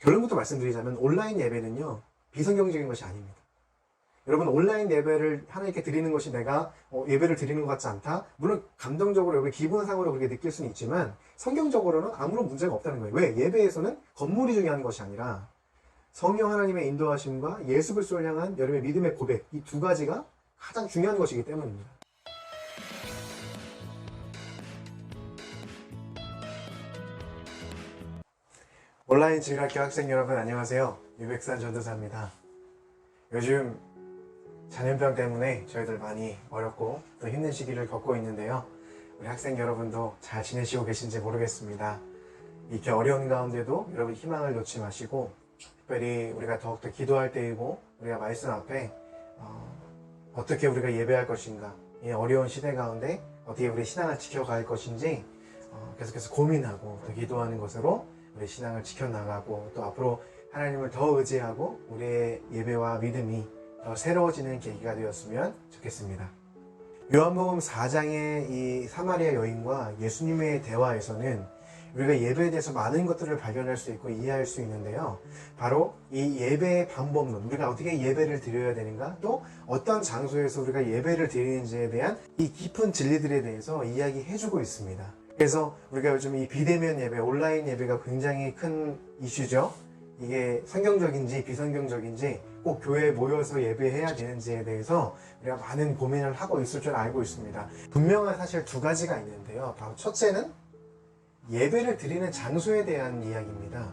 결론부터 말씀드리자면 온라인 예배는요, 비성경적인 것이 아닙니다. 여러분, 온라인 예배를 하나님께 드리는 것이 내가 예배를 드리는 것 같지 않다? 물론 감정적으로 여러분 기분상으로 그렇게 느낄 수는 있지만 성경적으로는 아무런 문제가 없다는 거예요. 왜? 예배에서는 건물이 중요한 것이 아니라 성령 하나님의 인도하심과 예수 그리스도를 향한 여러분의 믿음의 고백, 이 두 가지가 가장 중요한 것이기 때문입니다. 온라인 지휘학교 학생 여러분 안녕하세요. 유백산 전도사입니다. 요즘 전염병 때문에 저희들 많이 어렵고 또 힘든 시기를 겪고 있는데요. 우리 학생 여러분도 잘 지내시고 계신지 모르겠습니다. 이렇게 어려운 가운데도 여러분 희망을 놓지 마시고, 특별히 우리가 더욱더 기도할 때이고 우리가 말씀 앞에 어떻게 우리가 예배할 것인가, 이 어려운 시대 가운데 어떻게 우리 신앙을 지켜갈 것인지 계속해서 고민하고 또 기도하는 것으로 우리 신앙을 지켜나가고 또 앞으로 하나님을 더 의지하고 우리의 예배와 믿음이 더 새로워지는 계기가 되었으면 좋겠습니다. 요한복음 4장의 이 사마리아 여인과 예수님의 대화에서는 우리가 예배에 대해서 많은 것들을 발견할 수 있고 이해할 수 있는데요. 바로 이 예배의 방법론, 우리가 어떻게 예배를 드려야 되는가, 또 어떤 장소에서 우리가 예배를 드리는지에 대한 이 깊은 진리들에 대해서 이야기해주고 있습니다. 그래서 우리가 요즘 이 비대면 예배, 온라인 예배가 굉장히 큰 이슈죠. 이게 성경적인지 비성경적인지 꼭 교회에 모여서 예배해야 되는지에 대해서 우리가 많은 고민을 하고 있을 줄 알고 있습니다. 분명한 사실 두 가지가 있는데요. 바로 첫째는 예배를 드리는 장소에 대한 이야기입니다.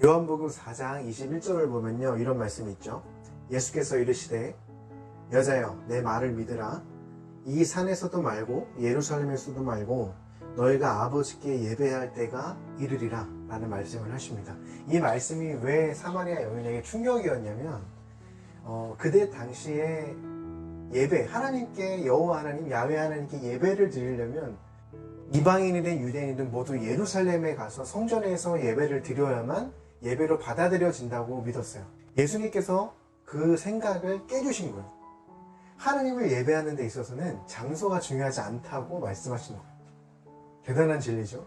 요한복음 4장 21절을 보면요, 이런 말씀이 있죠. 예수께서 이르시되 여자여 내 말을 믿으라. 이 산에서도 말고 예루살렘에서도 말고 너희가 아버지께 예배할 때가 이르리라 라는 말씀을 하십니다. 이 말씀이 왜 사마리아 여인에게 충격이었냐면 그때 당시에 예배, 하나님께, 여호와 하나님, 야훼 하나님께 예배를 드리려면 이방인이든 유대인이든 모두 예루살렘에 가서 성전에서 예배를 드려야만 예배로 받아들여진다고 믿었어요. 예수님께서 그 생각을 깨주신 거예요. 하나님을 예배하는 데 있어서는 장소가 중요하지 않다고 말씀하신 거예요. 대단한 진리죠.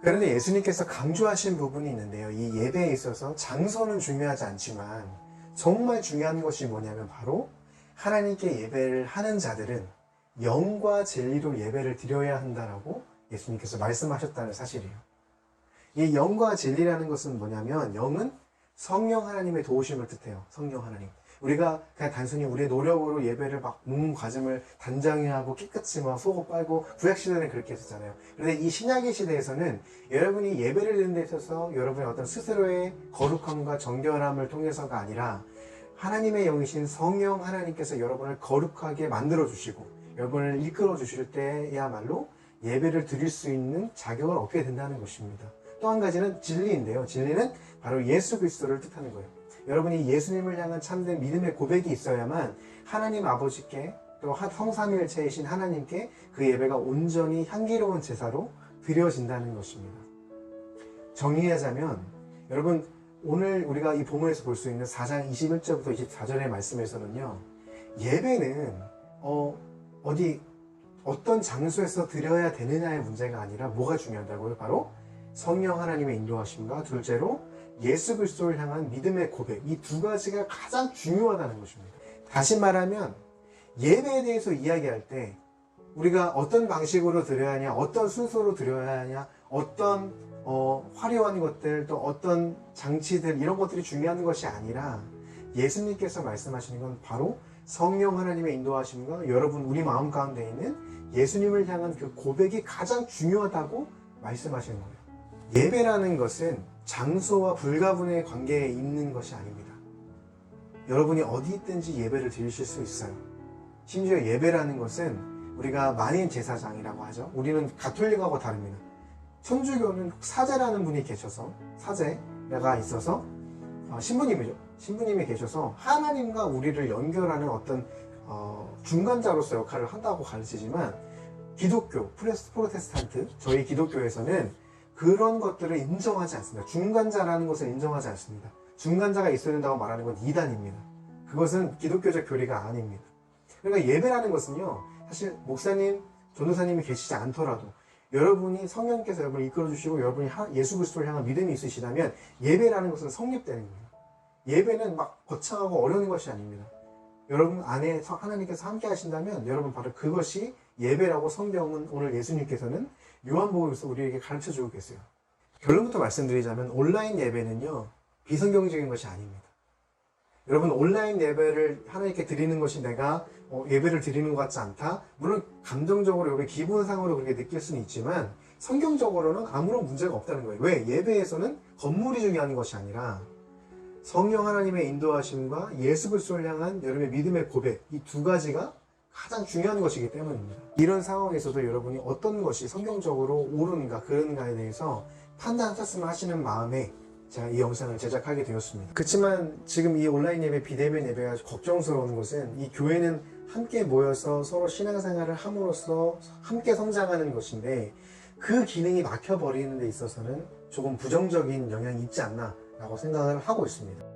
그런데 예수님께서 강조하신 부분이 있는데요. 이 예배에 있어서 장소는 중요하지 않지만 정말 중요한 것이 뭐냐면 바로 하나님께 예배를 하는 자들은 영과 진리로 예배를 드려야 한다라고 예수님께서 말씀하셨다는 사실이에요. 이 영과 진리라는 것은 뭐냐면 영은 성령 하나님의 도우심을 뜻해요. 성령 하나님. 우리가 그냥 단순히 우리의 노력으로 예배를 막 과정을 단정히 하고 깨끗이 막 속옷 빨고 구약시대는 그렇게 했었잖아요. 그런데 이 신약의 시대에서는 여러분이 예배를 드리는 데 있어서 여러분의 어떤 스스로의 거룩함과 정결함을 통해서가 아니라 하나님의 영이신 성령 하나님께서 여러분을 거룩하게 만들어 주시고 여러분을 이끌어 주실 때야말로 예배를 드릴 수 있는 자격을 얻게 된다는 것입니다. 또 한 가지는 진리인데요. 진리는 바로 예수 그리스도를 뜻하는 거예요. 여러분이 예수님을 향한 참된 믿음의 고백이 있어야만 하나님 아버지께 또 성삼위일체이신 하나님께 그 예배가 온전히 향기로운 제사로 드려진다는 것입니다. 정리하자면 여러분, 오늘 우리가 이 본문에서 볼 수 있는 4장 21절부터 24절의 말씀에서는요, 예배는 어떤 장소에서 드려야 되느냐의 문제가 아니라 뭐가 중요하다고요? 바로 성령 하나님의 인도하심과 둘째로 예수 그리스도를 향한 믿음의 고백, 이 두 가지가 가장 중요하다는 것입니다. 다시 말하면 예배에 대해서 이야기할 때 우리가 어떤 방식으로 드려야 하냐, 어떤 순서로 드려야 하냐, 어떤 화려한 것들, 또 어떤 장치들, 이런 것들이 중요한 것이 아니라 예수님께서 말씀하시는 건 바로 성령 하나님의 인도하심과 여러분 우리 마음 가운데 있는 예수님을 향한 그 고백이 가장 중요하다고 말씀하시는 거예요. 예배라는 것은 장소와 불가분의 관계에 있는 것이 아닙니다. 여러분이 어디 있든지 예배를 드리실 수 있어요. 심지어 예배라는 것은 우리가 만인 제사장이라고 하죠. 우리는 가톨릭하고 다릅니다. 천주교는 사제라는 분이 계셔서, 사제가 있어서 신부님이죠. 신부님이 계셔서 하나님과 우리를 연결하는 어떤 중간자로서 역할을 한다고 가르치지만 기독교, 프로테스탄트, 저희 기독교에서는 그런 것들을 인정하지 않습니다. 중간자라는 것을 인정하지 않습니다. 중간자가 있어야 된다고 말하는 건 이단입니다. 그것은 기독교적 교리가 아닙니다. 그러니까 예배라는 것은요, 사실 목사님, 전도사님이 계시지 않더라도 여러분이 성령께서 여러분을 이끌어 주시고 여러분이 예수 그리스도를 향한 믿음이 있으시다면 예배라는 것은 성립되는 거예요. 예배는 막 거창하고 어려운 것이 아닙니다. 여러분 안에 하나님께서 함께 하신다면 여러분 바로 그것이 예배라고 성경은 오늘 예수님께서는 요한복음에서 우리에게 가르쳐 주고 계세요. 결론부터 말씀드리자면 온라인 예배는요 비성경적인 것이 아닙니다. 여러분 온라인 예배를 하나님께 드리는 것이 내가 예배를 드리는 것 같지 않다. 물론 감정적으로 여기 기분상으로 그렇게 느낄 수는 있지만 성경적으로는 아무런 문제가 없다는 거예요. 왜? 예배에서는 건물이 중요한 것이 아니라 성령 하나님의 인도하심과 예수 그리스도를 향한 여러분의 믿음의 고백, 이 두 가지가 가장 중요한 것이기 때문입니다. 이런 상황에서도 여러분이 어떤 것이 성경적으로 옳은가 그른가에 대해서 판단하셨으면 하시는 마음에 제가 이 영상을 제작하게 되었습니다. 그렇지만 지금 이 온라인 예배, 비대면 예배가 걱정스러운 것은 이 교회는 함께 모여서 서로 신앙생활을 함으로써 함께 성장하는 것인데 그 기능이 막혀버리는 데 있어서는 조금 부정적인 영향이 있지 않나 라고 생각을 하고 있습니다.